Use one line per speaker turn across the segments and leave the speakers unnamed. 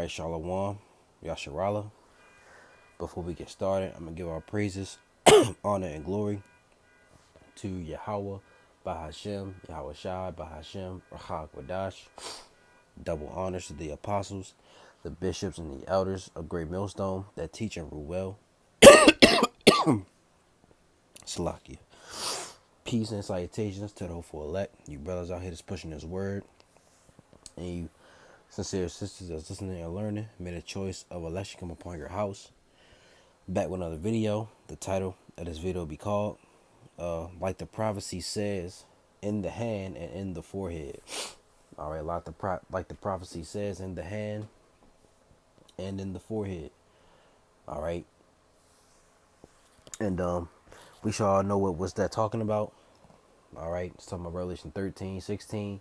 right, Shalom, Yasharala. Before we get started, I'm going to give our praises, honor, and glory to Yahweh, Bahashem, Yahweh Shai, Bahashem, Rahak Wadash. Double honors to the apostles, the bishops, and the elders of Great Millstone that teach and rule well. Salakia. Peace and salutations to the hopeful elect. You brothers out here that's pushing this word. And you sincere sisters that's listening and learning. Made a choice of election come upon your house. Back with another video. The title of this video will be called like the prophecy says, in the hand and in the forehead. All right, like the prophecy says, in the hand and in the forehead. All right, and we should all know what was that talking about. All right, it's talking about Revelation 13:16.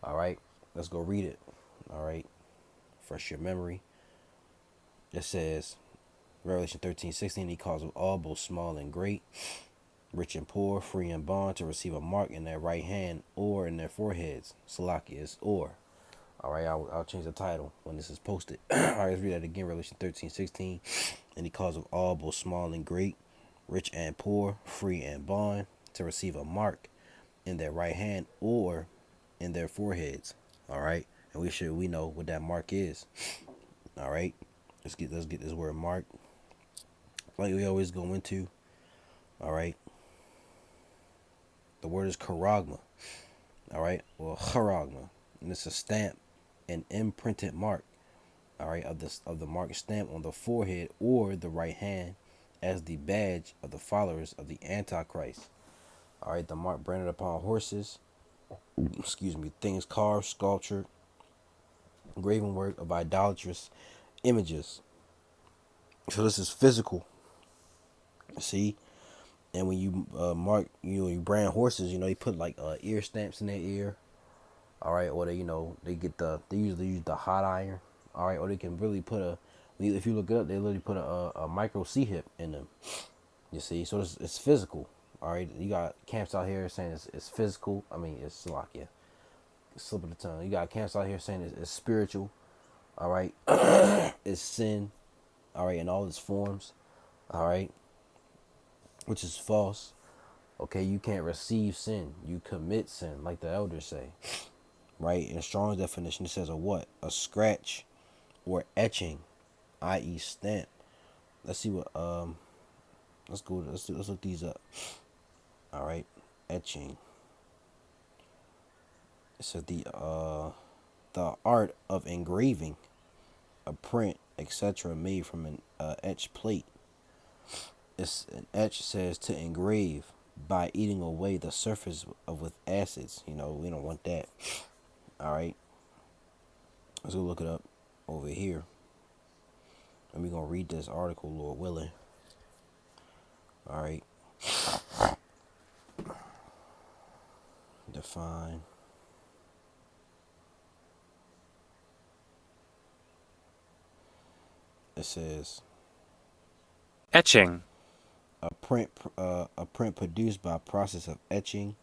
All right, let's go read it. All right, fresh your memory. It says, Revelation 13:16. He calls of all, both small and great, rich and poor, free and bond, to receive a mark in their right hand or in their foreheads. Salakia is or. All right, I'll change the title when this is posted. All right, let's read that again. Revelation 13:16. And he calls of all, both small and great, rich and poor, free and bond, to receive a mark in their right hand or in their foreheads. All right, and we know what that mark is. All right, let's get this word mark, like we always go into. All right, the word is charagma. All right, or charagma, and it's a stamp, an imprinted mark. All right, of the mark stamped on the forehead or the right hand as the badge of the followers of the Antichrist. All right, the mark branded upon horses, things carved, sculptured, graven work of idolatrous images. So this is physical. See, and when you mark, you brand horses, you put like ear stamps in their ear. All right, or they usually use the hot iron. All right, or they can really put if you look it up, they literally put a micro C-hip in them. You see, so it's physical. All right, you got camps out here saying it's physical. I mean, it's like, yeah, slip of the tongue. You got camps out here saying it's spiritual. All right, it's sin. All right, in all its forms. All right, which is false. Okay, you can't receive sin. You commit sin, like the elders say. Right, in Strong's definition, it says a what? A scratch or etching, i.e., stamp. Let's see what let's go. Let's look these up. All right, etching. It says the art of engraving a print, etc., made from an etched plate. It's an etch says to engrave by eating away the surface with acids. We don't want that. All right, let's go look it up over here, and we're gonna read this article, Lord willing. All right, define. It says
Etching.
a print produced by a process of etching,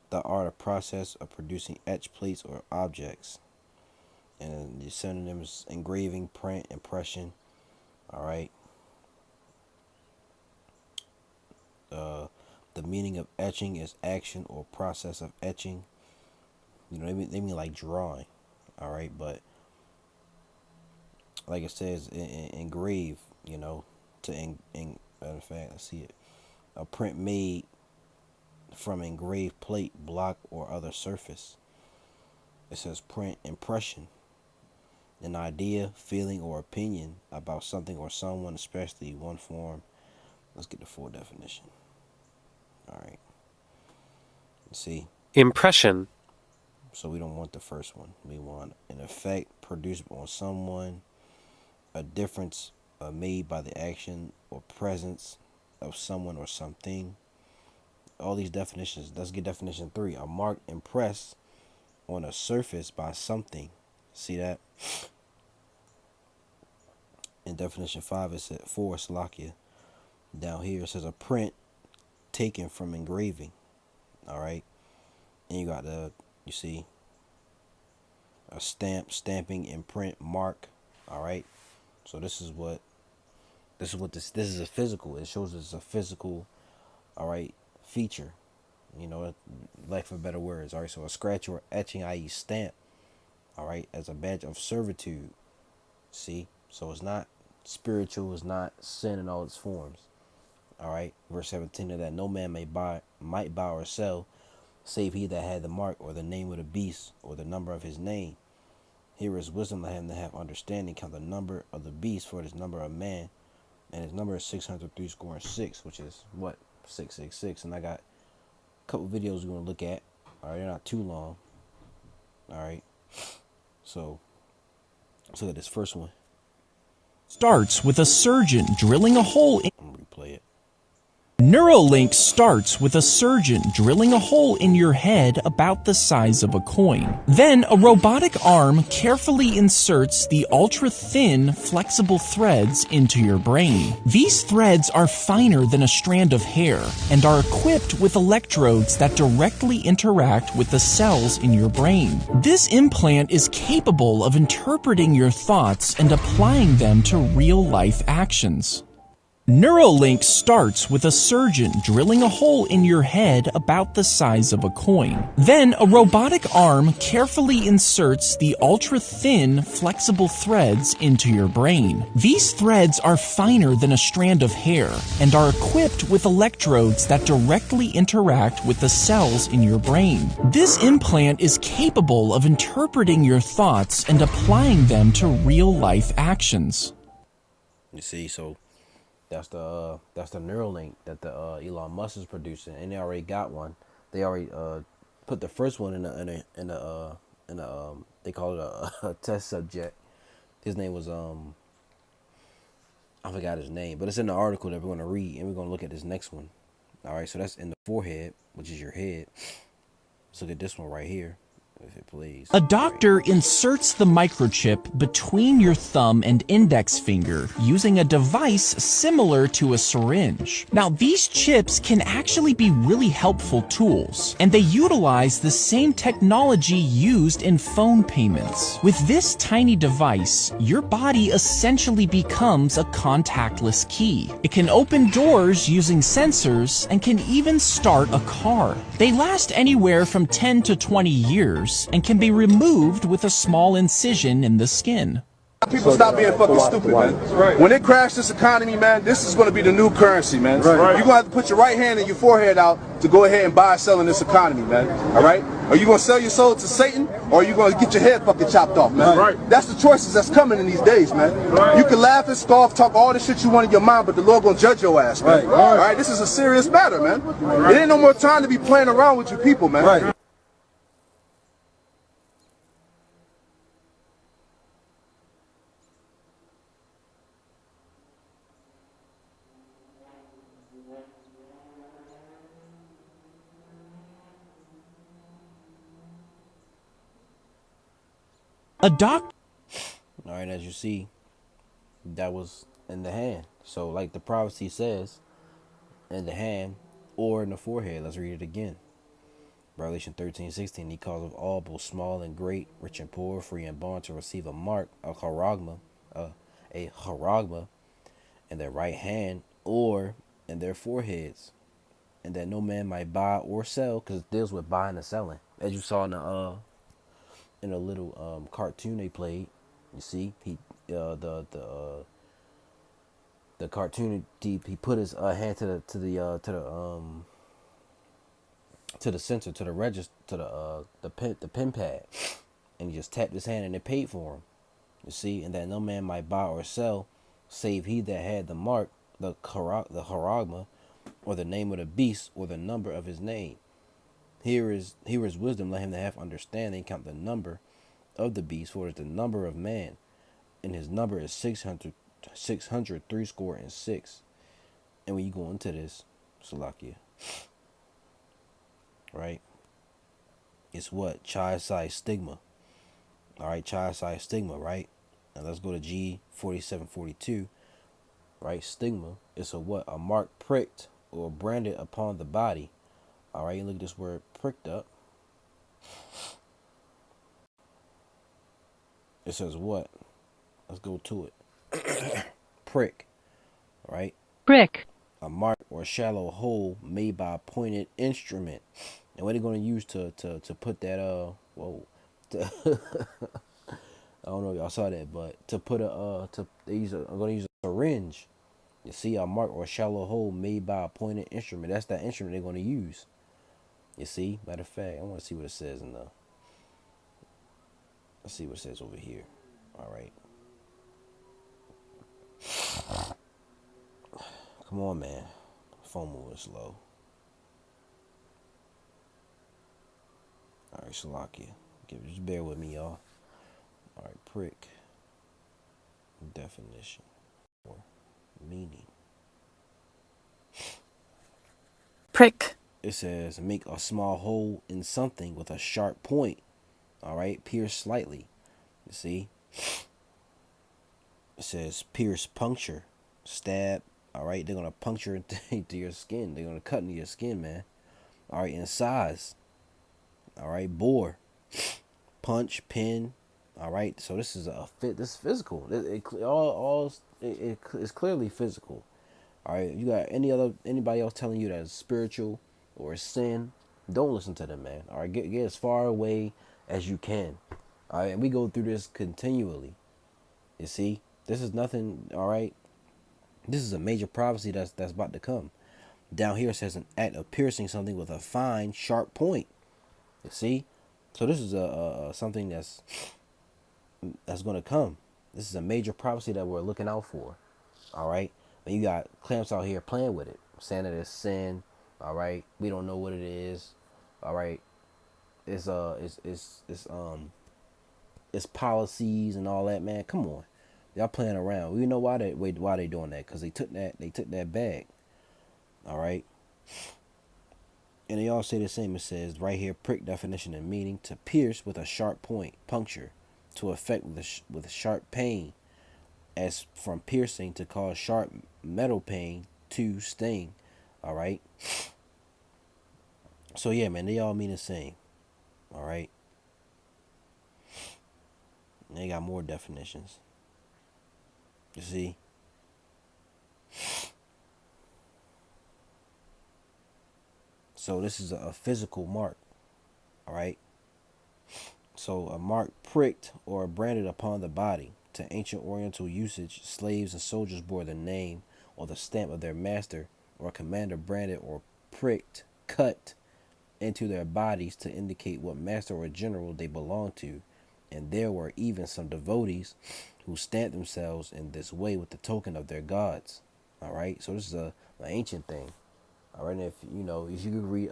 the art of process of producing etched plates or objects. And the synonyms: engraving, print, impression. All right. The meaning of etching is action or process of etching. They mean like drawing. All right, but like it says, engrave. To matter of fact, let's see it. A print made from engraved plate, block, or other surface. It says print impression. An idea, feeling, or opinion about something or someone, especially one form. Let's get the full definition. All right. See?
Impression.
So we don't want the first one. We want an effect produced on someone, a difference made by the action or presence of someone or something. All these definitions. Let's get definition 3. A mark impressed on a surface by something. See that? In definition 5, it said 4, Salakia. Down here it says a print taken from engraving. All right. And you see, a stamp, stamping, imprint, mark. All right. So this is a physical. It shows it's a physical, all right, feature. You know, lack for better words. All right. So a scratch or etching, i.e., stamp. All right, as a badge of servitude. See, so it's not spiritual. It's not sin in all its forms. All right. Verse 17 of that no man might buy or sell, save he that had the mark or the name of the beast or the number of his name. Here is wisdom, let him that have understanding count the number of the beast, for it is number of man, and his number is 603 score and 6, which is what, 666. And I got a couple videos we're gonna look at. All right, they're not too long. All right, so let's look at this first one.
Starts with a surgeon drilling a hole in.
I'm gonna replay it.
Neuralink starts with a surgeon drilling a hole in your head about the size of a coin. Then a robotic arm carefully inserts the ultra-thin, flexible threads into your brain. These threads are finer than a strand of hair and are equipped with electrodes that directly interact with the cells in your brain. This implant is capable of interpreting your thoughts and applying them to real-life actions. Neuralink starts with a surgeon drilling a hole in your head about the size of a coin. Then a robotic arm carefully inserts the ultra-thin, flexible threads into your brain. These threads are finer than a strand of hair and are equipped with electrodes that directly interact with the cells in your brain. This implant is capable of interpreting your thoughts and applying them to real-life actions.
You see, so that's the Neuralink that the Elon Musk is producing, and they already got one. They already put the first one in a they call it a test subject. His name was I forgot his name, but it's in the article that we're gonna read, and we're gonna look at this next one. All right, so that's in the forehead, which is your head. Let's look at this one right here, if it please.
A doctor inserts the microchip between your thumb and index finger using a device similar to a syringe. Now, these chips can actually be really helpful tools, and they utilize the same technology used in phone payments. With this tiny device, your body essentially becomes a contactless key. It can open doors using sensors and can even start a car. They last anywhere from 10 to 20 years and can be removed with a small incision in the skin.
People stop being fucking stupid, man. Right. When it crashed this economy, man, this is going to be the new currency, man. Right. You're going to have to put your right hand and your forehead out to go ahead and buy and sell in this economy, man. All right? Are you going to sell your soul to Satan, or are you going to get your head fucking chopped off, man? Right. That's the choices that's coming in these days, man. Right. You can laugh and scoff, talk all the shit you want in your mind, but the Lord going to judge your ass, man. Right. All right? This is a serious matter, man. Right. It ain't no more time to be playing around with you people, man. Right.
A doctor.
All right, as you see, that was in the hand. So, like the prophecy says, in the hand or in the forehead. Let's read it again. Revelation 13:16. He calls of all, both small and great, rich and poor, free and bond, to receive a mark, a charagma, in their right hand or in their foreheads, and that no man might buy or sell, because it deals with buying and selling, as you saw in a little cartoon they played. You see, he the cartoon, he put his hand to the sensor, to the register, to the pin pad, and he just tapped his hand and it paid for him. You see, and that no man might buy or sell, save he that had the mark, the charagma, or the name of the beast, or the number of his name. Here is wisdom, let him that have understanding count the number of the beast, for it is the number of man, and his number is 603 score and 6. And when you go into this, Salakia, right, it's what? Child size stigma. All right, child size stigma, right? Now let's go to G4742, right? Stigma is a what? A mark pricked or branded upon the body. All right, you look at this word pricked up. It says what? Let's go to it. Prick, right?
Prick.
A mark or shallow hole made by a pointed instrument. And what they're gonna use to put that to, I don't know if y'all saw that, but to put I'm gonna use a syringe. You see, a mark or shallow hole made by a pointed instrument. That's that instrument they're gonna use. You see, matter of fact, I want to see what it says in the. Let's see what it says over here. All right. Come on, man. Phone moving slow. All right, Shalakia. Just bear with me, y'all. All right, prick. Definition or meaning.
Prick.
It says make a small hole in something with a sharp point. All right, pierce slightly. You see? It says pierce, puncture, stab. All right, they're gonna puncture into your skin. They're gonna cut into your skin, man. All right, in size. All right, bore, punch, pin. All right, so this is a fit. This is physical. It's clearly physical. All right, you got anybody else telling you that it's spiritual or sin? Don't listen to them, man. All right, get as far away as you can. All right, and we go through this continually. You see, this is nothing. All right, this is a major prophecy that's about to come. Down here it says an act of piercing something with a fine, sharp point. You see, so this is a something that's going to come. This is a major prophecy that we're looking out for. All right, and you got clamps out here playing with it, saying that it's sin. All right, we don't know what it is. All right, it's policies and all that, man. Come on, y'all playing around. We know why they doing that, because they took that bag. All right, and they all say the same. It says right here, prick definition and meaning: to pierce with a sharp point, puncture, to affect with sharp pain, as from piercing, to cause sharp metal pain, to sting. All right. So yeah, man, they all mean the same. All right. And they got more definitions. You see. So this is a physical mark. All right. So a mark pricked or branded upon the body. To ancient Oriental usage, slaves and soldiers bore the name or the stamp of their master or commander, branded or pricked, cut into their bodies to indicate what master or general they belonged to. And there were even some devotees who stamped themselves in this way with the token of their gods. All right, so this is an ancient thing. All right, and if you could read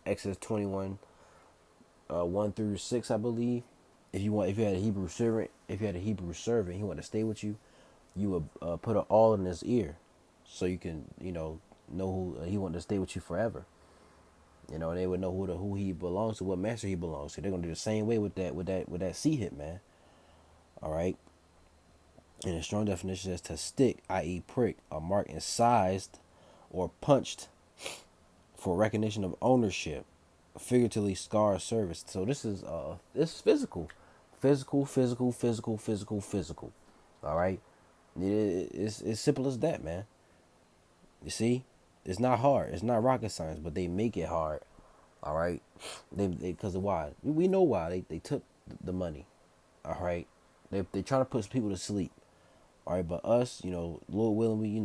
Exodus 21, 1-6, I believe. If you had a Hebrew servant, he wanted to stay with you, you would put an awl in his ear, so you can know who he wanted to stay with you forever. And they would know who he belongs to, what master he belongs to. They're gonna do the same way with that C hit, man. All right. And a strong definition says to stick, i.e., prick, a mark incised or punched for recognition of ownership, figuratively scar service. So this is physical. All right. It's simple as that, man. You see, it's not hard. It's not rocket science, but they make it hard. All right, they because of why? We know why they took the money. All right, they trying to put people to sleep. All right, but us, Lord willing,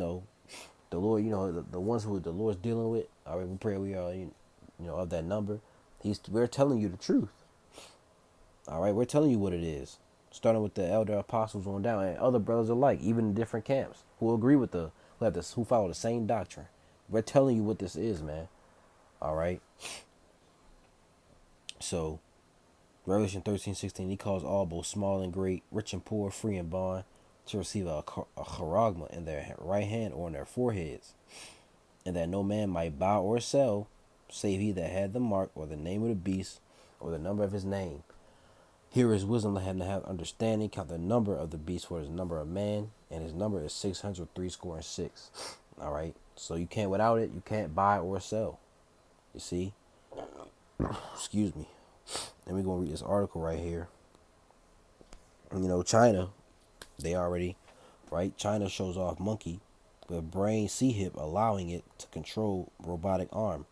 the Lord, the ones who the Lord's dealing with. All right, we pray we are, of that number. We're telling you the truth. All right, we're telling you what it is. Starting with the elder apostles on down, and other brothers alike, even in different camps, who agree with who follow the same doctrine. We're telling you what this is, man. All right. So, Revelation 13:16, he calls all, both small and great, rich and poor, free and bond, to receive a charagma in their right hand or in their foreheads, and that no man might buy or sell, save he that had the mark or the name of the beast or the number of his name. Here is wisdom that had to have understanding. Count the number of the beast, for his number of man, and his number is 666. All right. So you can't, without it, you can't buy or sell. You see? Excuse me. And we're going to read this article right here. China, They already, right? China shows off monkey with brain C-hip, allowing it to control robotic arm.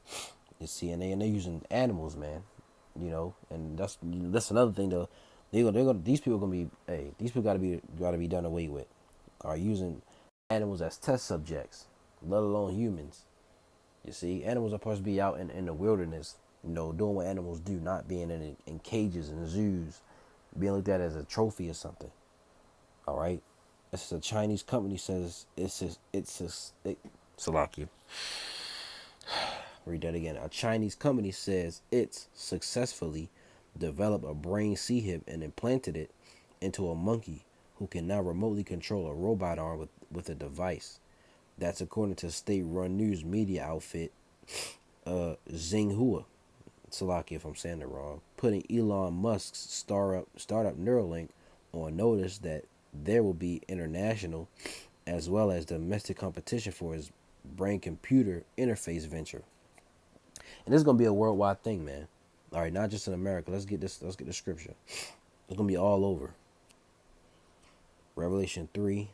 You see, and they're using animals, man. You know, and that's another thing though. These people gonna be, hey, these people gotta be done away with. Are using animals as test subjects, let alone humans. You see, animals are supposed to be out in the wilderness, you know, doing what animals do, not being in cages and zoos, being looked at as a trophy or something. All right, this is a Chinese company says Salakia. Read that again. A Chinese company says it's successfully developed a brain C-hip and implanted it into a monkey who can now remotely control a robot arm with a device. That's according to state-run news media outfit Xinhua. Salaki if I'm saying it wrong. Putting Elon Musk's startup Neuralink on notice that there will be international as well as domestic competition for his brain-computer interface venture. And this is gonna be a worldwide thing, man. All right, not just in America. Let's get the scripture. It's gonna be all over. Revelation 3:10.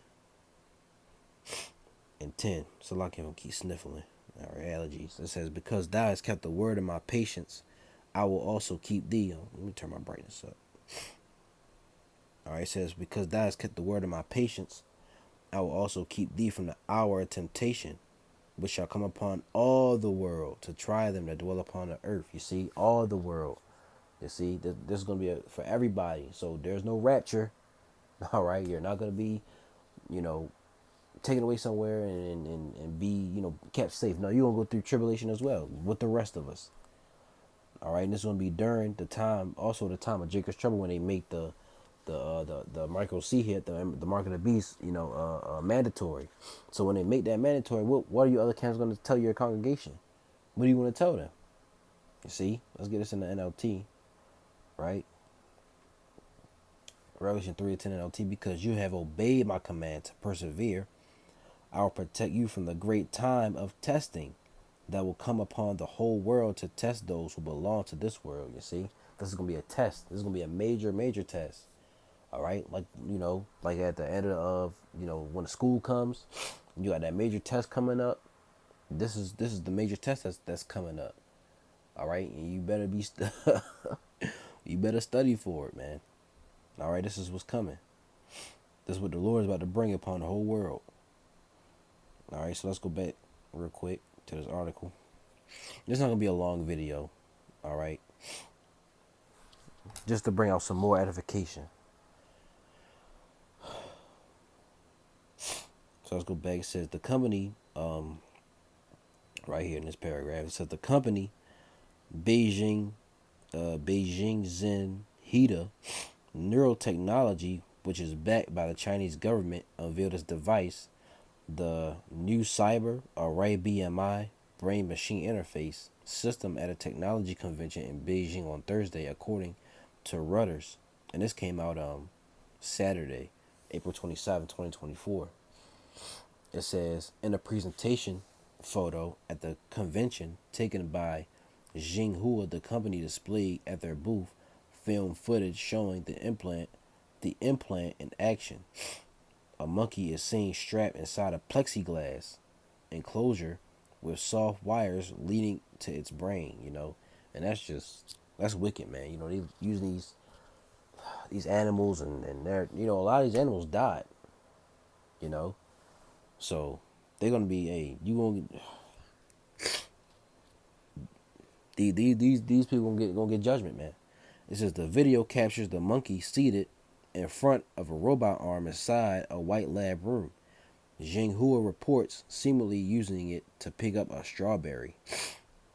So like him keep sniffling. All right, allergies. It says, "Because thou hast kept the word of my patience, I will also keep thee." Let me turn my brightness up. All right, it says, "Because thou hast kept the word of my patience, I will also keep thee from the hour of temptation, which shall come upon all the world to try them that dwell upon the earth." You see, all the world. You see, this is going to be for everybody. So there's no rapture. All right, you're not going to be, you know, taken away somewhere and be, you know, kept safe. No, you're going to go through tribulation as well with the rest of us. All right, and this is going to be during the time, also the time of Jacob's trouble when they make the micro C hit, the mark of the beast, you know, mandatory. So when they make that mandatory, what are your other camps going to tell your congregation? What do you want to tell them? You see, let's get this in the NLT, right? Revelation 3:10 NLT. "Because you have obeyed my command to persevere, I will protect you from the great time of testing that will come upon the whole world to test those who belong to this world." You see, this is going to be a test. This is going to be a major test. All right, like, you know, like at the end of, you know, when the school comes, you got that major test coming up. This is the major test that's coming up. All right, and you better be you better study for it, man. All right, this is what's coming. This is what the Lord is about to bring upon the whole world. All right, so let's go back real quick to this article. This is not gonna be a long video. All right, just to bring out some more edification. So let's go back. It says the company, right here in this paragraph, it says the company Beijing Zen Hida Neurotechnology, which is backed by the Chinese government, unveiled its device, the new Cyber Array BMI brain machine interface system, at a technology convention in Beijing on Thursday, according to Reuters. And this came out Saturday, April 27, 2024. It says, in a presentation photo at the convention taken by Xinhua, the company displayed at their booth film footage showing the implant in action. A monkey is seen strapped inside a plexiglass enclosure with soft wires leading to its brain, you know. And that's wicked, man. You know, they use these animals and they're, you know, a lot of these animals died, you know. So they're gonna be these people gonna get judgment, man. It says the video captures the monkey seated in front of a robot arm inside a white lab room. Xinhua reports seemingly using it to pick up a strawberry.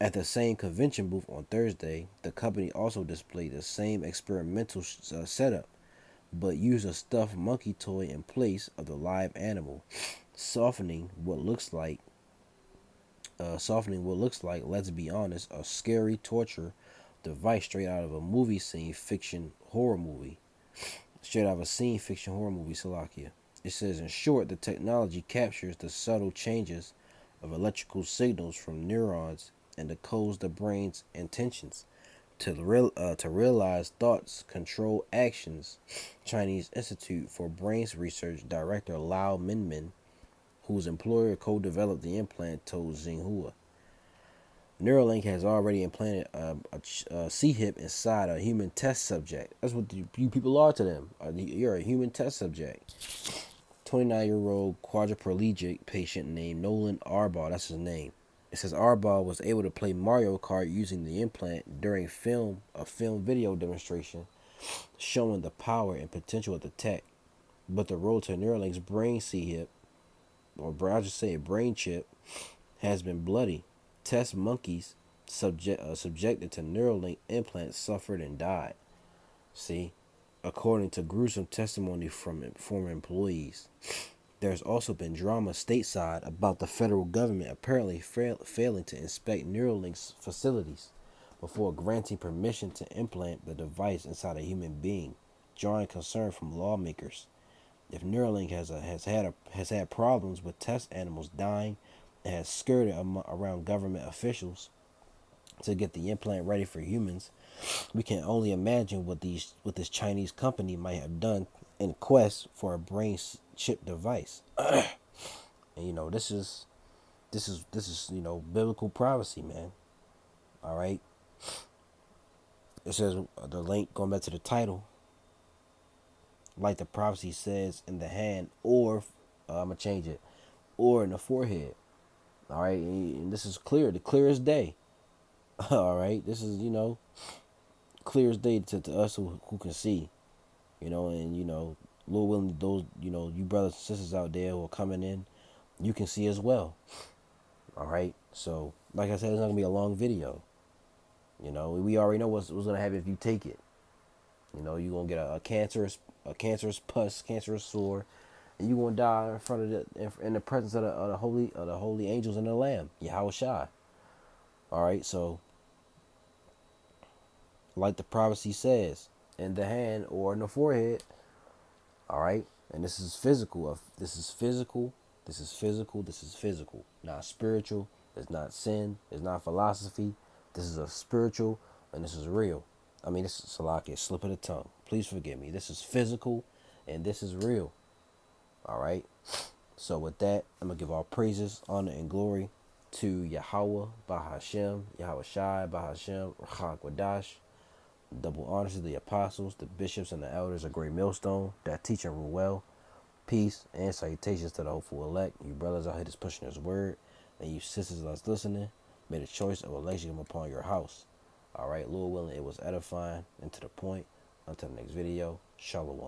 At the same convention booth on Thursday, the company also displayed the same experimental setup, but used a stuffed monkey toy in place of the live animal, softening what looks like, let's be honest, a scary torture device straight out of a movie scene fiction horror movie. Salakia. It says, in short, the technology captures the subtle changes of electrical signals from neurons and decodes the brain's intentions, to realize thoughts, control actions. Chinese Institute for Brain Research Director Lau Minmin, whose employer co-developed the implant, told Xinhua. Neuralink has already implanted a C-hip inside a human test subject. That's what you people are to them. You're a human test subject. 29-year-old quadriplegic patient named Nolan Arbaugh, that's his name. It says Arbaugh was able to play Mario Kart using the implant during a film video demonstration showing the power and potential of the tech. But the road to Neuralink's brain C-hip, or I should say brain chip, has been bloody. Test monkeys subjected to Neuralink implants suffered and died. See, according to gruesome testimony from former employees. There's also been drama stateside about the federal government apparently failing to inspect Neuralink's facilities before granting permission to implant the device inside a human being, drawing concern from lawmakers. If Neuralink has had problems with test animals dying and has skirted around government officials to get the implant ready for humans, we can only imagine what this Chinese company might have done in quest for a brain chip device. And this is biblical prophecy, man. All right. It says the link, going back to the title, like the prophecy says, in the hand, or I'm gonna change it, or in the forehead. All right, and this is clear, the clearest day. All right, this is clear as day to us who can see, and Lord willing, those you brothers and sisters out there who are coming in, you can see as well. All right, so like I said, it's not gonna be a long video. We already know what's gonna happen if you take it. You're gonna get a cancerous pus, cancerous sore, and you're gonna die in front of in the presence of the holy angels and the Lamb, Yahweh Shai. All right, so like the prophecy says, in the hand or in the forehead. All right, and this is physical. This is physical. This is physical. This is physical. Not spiritual. It's not sin. It's not philosophy. This is a spiritual, and this is real. I mean, this is Salaki, slip of the tongue. Please forgive me. This is physical, and this is real. All right. So with that, I'm gonna give all praises, honor, and glory to Yahweh Bahashem, Yahweh Shai Bahashem, Rachak Wadash. Double honors to the apostles, the bishops, and the elders of Great Millstone that teach and rule well. Peace and salutations to the hopeful elect. You brothers out here just pushing His word, and you sisters that's listening, may the choice of election come upon your house. All right, Lord willing, it was edifying and to the point. Until the next video, Shalom.